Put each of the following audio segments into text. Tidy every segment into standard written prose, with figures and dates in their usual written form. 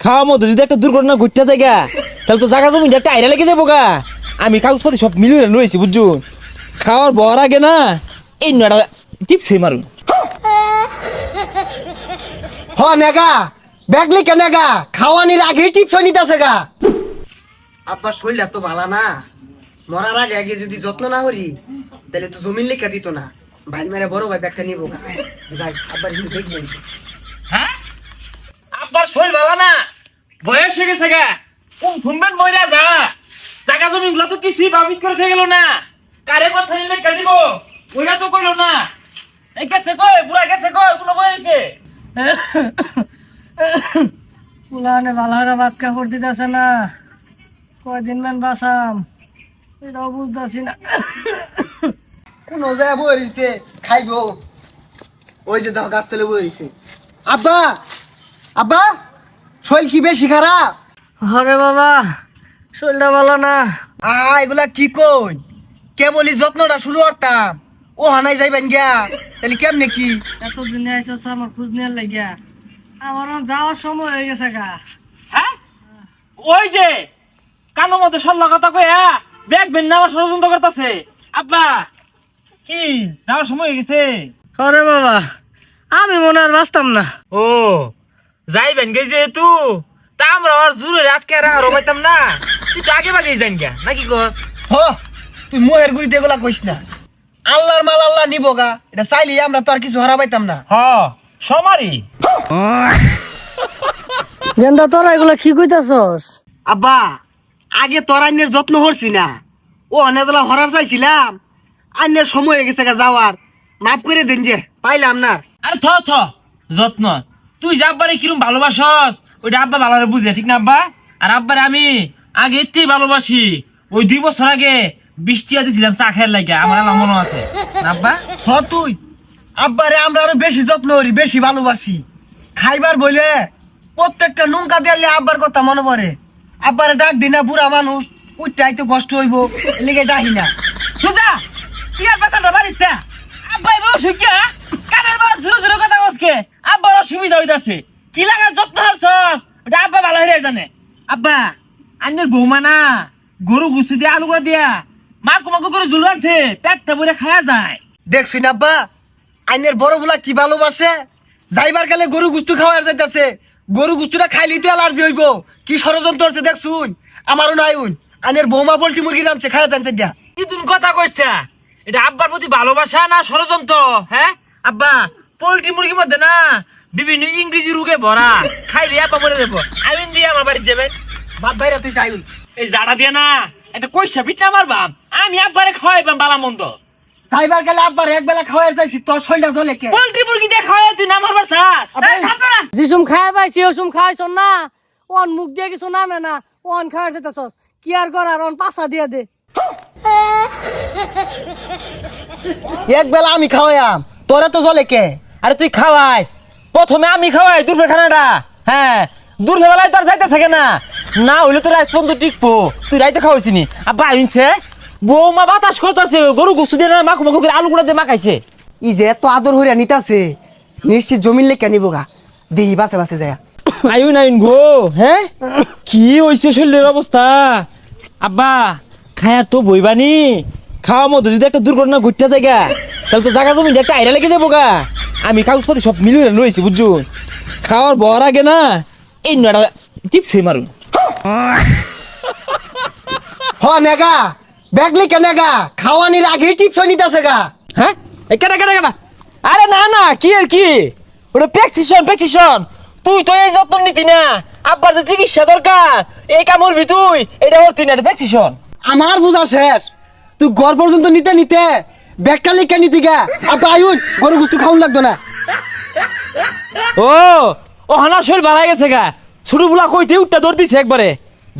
খাওয়ার মধ্যে যদি একটা দুর্ঘটনা ঘটতে জায়গা তাহলে তো জায়গা জমি একটা আইরা লেগে যাবো গা। আমি কাগজপাতি সব মিলিয়ে লইছি বুঝছো। খাওয়ার বর আগে না এই নয়টা টিপসই মারুন। হ নেগা ব্যাগলি কে নেগা খাওয়ানির আগে টিপস নিতেছে গা। আপনার শরীরটা তো ভালো না, মরার আগে আগে যদি যত্ন না করি তাহলে তো জমিন লেখা দিত না। ভাই মেরে বড় ভাই ব্যাগটা নিবো গা। যাই আব্বার হিন্দু দেখবেন। হ্যাঁ আব্বার শরীর ভালো না, বয়স হয়ে গেছে গা, কোন শুনবেন মইরা যা। জায়গা জমি গুলা তো কিছুই বাবিত করে থেকে গেল না। কারে কথা নিলে কে দিব ওইটা তো করলো না। এই গেছে কই বুড়া গেছে কই কোনো বয়সে পুলানে ভালো ভাত কাপড় দিতেছে না, কয়দিন মান বাসাম এটাও বুঝতেছি না। কোন যায় বইছে খাইবো, ওই যে দাও গাছ তলে বইছে। আব্বা আব্বা শরীর কি বেশি খারাপ? আরে বাবা শরীরটা ভালো না। এগুলা কি কই, কেবলই যত্নটা শুরু করতাম ও হানাই যাইবেন গিয়া তাহলে কেমনে কি? এতদিনে আইসো আমার খোঁজ নেওয়ার লাগিয়া, আমার যাওয়ার সময় হয়ে গেছে গা। হ্যাঁ ওই যে কানো মধ্যে সল্লা কথা কইয়া ব্যাগ বেন নেওয়ার ষড়যন্ত্র করতেছে। আব্বা কি যাওয়ার সময় হয়ে গেছে? আরে বাবা আমি মনে আর বাঁচতাম না। ও যাইবেন গে যেহেতু তা আমরা আর জোরে আটকে আর পাইতাম না। তুই তো আগে বাগেই যান গা নাকি কস? হ তুই মোহের গুড়িতে এগুলা কইস না। আল্লাহর মাল আল্লাহ নিবো গা, এটা চাইলে আমরা তো আর কিছু হারা পাইতাম না। হ সমারি গেন্দা তোরা এগুলা কি কইতাছস? আব্বা আগে তোর আইনের যত্ন করছি না, ও অনেকলা হরার চাইছিলাম, আইনের সময় হয়ে গেছে গা যাওয়ার, মাফ করে দেন যে পাইলাম না। আরে থ যত্ন তুই যে আব্বারে কিরম ভালোবাসস ওইটা আব্বা ভালোভাবে বুঝে ঠিক না আব্বা? আর আব্বারে আমি আগে এতেই ভালোবাসি। ওই 2 বছর আগে বৃষ্টি দিছিলাম চা খেয়ার লাগে, আমার আল্লাহ মনে আছে না আব্বা? হ তুই আব্বারে আমরা আরো বেশি যত্ন করি, বেশি ভালোবাসি। খাইবার বলে প্রত্যেকটা নুনকা দিলে আব্বার কথা মনে পড়ে। আব্বারে ডাক দিনা বুড়া মানুষ উঠতে তো কষ্ট হইব, এলিগে ডাকি না। সুজা তুই আর বাসাটা বাড়িস আব্বাই বউ সুজ্ঞা কানের বাড়া ঝুরো ঝুরো কথা বসকে আব্বার অসুবিধা হইতাছে। কি লাগার যত্ন হারছস ওটা আব্বা ভালো হয়ে জানে। আব্বা আন্নের বৌমা না গরু গুছু দিয়ে আলু করে দিয়া মাকু মাকু করে ঝুল আনছে, পেটটা ভরে খাওয়া যায়। দেখছি না আব্বা আইনের বড় বুলা কি ভালোবাসে, যাইবার গেলে গরু গুস্তু খাওয়ার যাইতাছে, গরু গুস্তুটা খাইলি তো অ্যালার্জি হইব। কি ষড়যন্ত্র হচ্ছে দেখছুন, আমারও নাই উন। আইনের বৌমা পোল্ট্রি মুরগি রাঁধছে খাওয়া জানছে দিয়া। কি তুমি কথা কইছা? এটা আব্বার প্রতি ভালোবাসা না ষড়যন্ত্র? হ্যাঁ আব্বা পোল্ট্রি মুরগির মধ্যে না বিভিন্ন ইংরেজি রোগে ভরা, খাইলে আব্বা মরে যাবো। আইন দিয়ে আমার বাড়ি যাবেন বাপ ভাইরা তুই চাইুন এই জাড়া দিয়ে না একটা কইসা পিঠ না আমার বাপ, আমি আব্বারে খাওয়াইবাম বালা মন্দ। যাইবার গেলে আব্বার এক বেলা খাওয়ার যাইছি, তোর শরীরটা জ্বলে কে? পোল্ট্রি মুরগি দিয়ে খাওয়াই তুই না মারবার চাস? যিসুম খাই পাইছি ওসুম খাইছ না, ওন মুখ দিয়ে কিছু নামে না, ওন খাওয়ার চাইতাছস। কি আর করার, ওন পাছা দিয়ে দে। এক বেলা আমি খাওয়াইয়াম, তোরা তো জ্বলে কে? আরে তুই খাওয়াইস, প্রথমে আমি খাওয়াই দুপুরের খানাটা। হ্যাঁ দুপুর বেলায় তো আর যাইতেছে না, না হইলে তো রাত পর্যন্ত টিকবো। তুই রাইতে খাওয়াইছিনি আব্বা আইনছে বৌমা বাতাস করতেছে, গরু গুছু দিয়ে না মাখু মাখু করে আলু গুঁড়া দিয়ে মাখাইছে। ই যে এত আদর হইয়া নিতাছে, নিশ্চিত জমিন লেখা নিবো গা, দেহি বাসে বাসে যায়। আইন আইন গো। হ্যাঁ কি হয়েছে শরীরের অবস্থা? আব্বা খায়ার তো বইবানি, খাওয়ার মধ্যে যদি একটা দুর্ঘটনা ঘটতে জায়গা তাহলে তো জায়গা জমি একটা আইরা লেগে যাবো গা। আমি কাগজপাতি সব মিলিয়ে লইছি বুঝছো। খাওয়ার বর আগে না এই নয়টা টিপসই মারুন। হ নেগা ব্যাগলি কে নেগা খাওয়ানির আগে টিপস নিতাছে গা। হ্যাঁ এই কেটা কেটা কেটা? আরে না না কি আর কি, ওটা প্রেসক্রিপশন। তুই তো এই যত্ন নিতি না, আব্বার যে চিকিৎসা দরকার এই কাম করবি তুই, এটা করতি না, এটা প্রেসক্রিপশন। আমার বুঝা শেষ, তুই ঘর পর্যন্ত নিতে নিতে ব্যাগটা লিখে নিতি গা। আব্বা আইন গরু গুস্তু খাওয়ান লাগতো না। ও হানা শরীর বাড়াই গেছে গা, ছোট বুলা কইতে উঠটা দৌড় দিছে একবারে।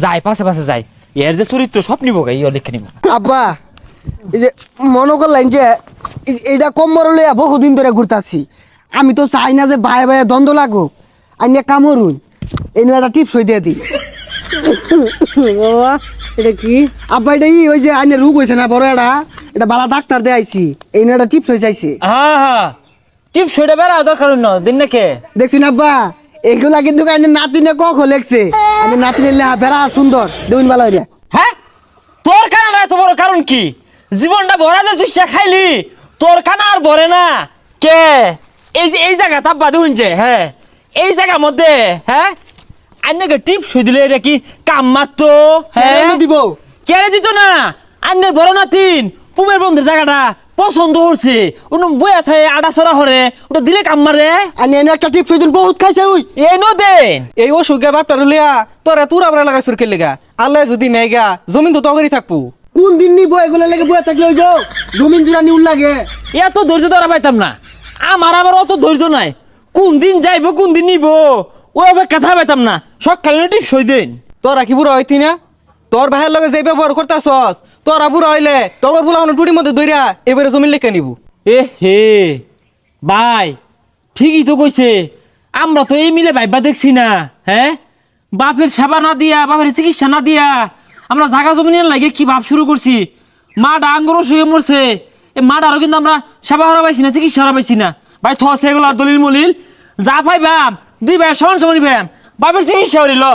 যাই পাশে পাশে যাই, এর যে চরিত্র সব নিব গা, ইয়ে লিখে নিব। আব্বা এই যে মনে করলেন যে এইটা কম মরলে বহুদিন ধরে ঘুরতাছি, আমি তো চাই না যে ভাই ভাই দ্বন্দ্ব লাগুক, আইনে কামড়ুন এই নিয়ে একটা টিপস হয়ে দিয়ে দিই। বাবা এটা কি? আব্বা এটা ওই যে আইনে রোগ হয়েছে না বড়, এটা বালা ডাক্তার দিয়ে আইছি, এই নিয়ে একটা টিপস হয়ে চাইছি। হ্যাঁ টিপস ওইটা বেড়া দরকার দিন নাকি? দেখছি না আব্বা এগুলা কিন্তু কাইনে নাতিনে কক লেখছে আমি নাতিনের লেহা বেড়া সুন্দর দেখুন ভালো হইয়া হ্যাঁ তোর কানা না তো বড় কারণ কি জীবনটা ভরা যাচ্ছিস খাইলি তোর কানা আর ভরে না কে এই যে এই জায়গা তাব্বা দেখুন যে হ্যাঁ এই জায়গার মধ্যে হ্যাঁ আন্নাকে টিপ শুই দিলে এটা কি কাম মারতো হ্যাঁ কেন দিব কেড়ে দিত না আন্নের বড় নাতিন পুবের বন্ধের জায়গাটা পছন্দ হচ্ছে ওটা বইয়া থাকে আডা চড়া হরে ওটা দিলে কাম মারে আমি এনে একটা টিপ সুইদিন বহুত খাইছে ওই এই নো দেন এই অসুখে বাপটার লিয়া তোরা তুরা বড় লাগাই সুরকে লেগা আল্লাহ যদি নেগা জমিন তো তগরি থাকবো কোন দিন নিব এগুলা লেগে বয়ে থাকলে হইব জমিন জুড়া নিউল লাগে এত ধৈর্য ধরা পাইতাম না আমার অত ধৈর্য নাই কোন দিন যাইবো কোন দিন নিব ওই অপেক্ষা পাইতাম না সকালে টিপ সই দেন তোরা কি বুড়া হইতি না তোর ভাইয়ের লগে যে ব্যবহার করতাছস তোরা বুড়া হইলে তগর বুলা টুটির মধ্যে দইরা এবারে জমিন লেখা নিব এ হে ভাই ঠিকই তো কইছে আমরা তো এই মিলে ভাইবা দেখছি না হ্যাঁ বাপের সেবা না দিয়া বাপের চিকিৎসা না দিয়া আমরা জাগা জমিনের লাগে কি ভাব শুরু করছি মা ডাঙ্গরও শুয়ে মরছে এ মাটারও কিন্তু আমরা সেবা হারা পাইছি না চিকিৎসা হারা পাইছি না ভাই থসে এগুলো দলিল মলিল যা পাইবাম দুই ভাই সমান সমান পাইবাম বাপের চিকিৎসা হরিল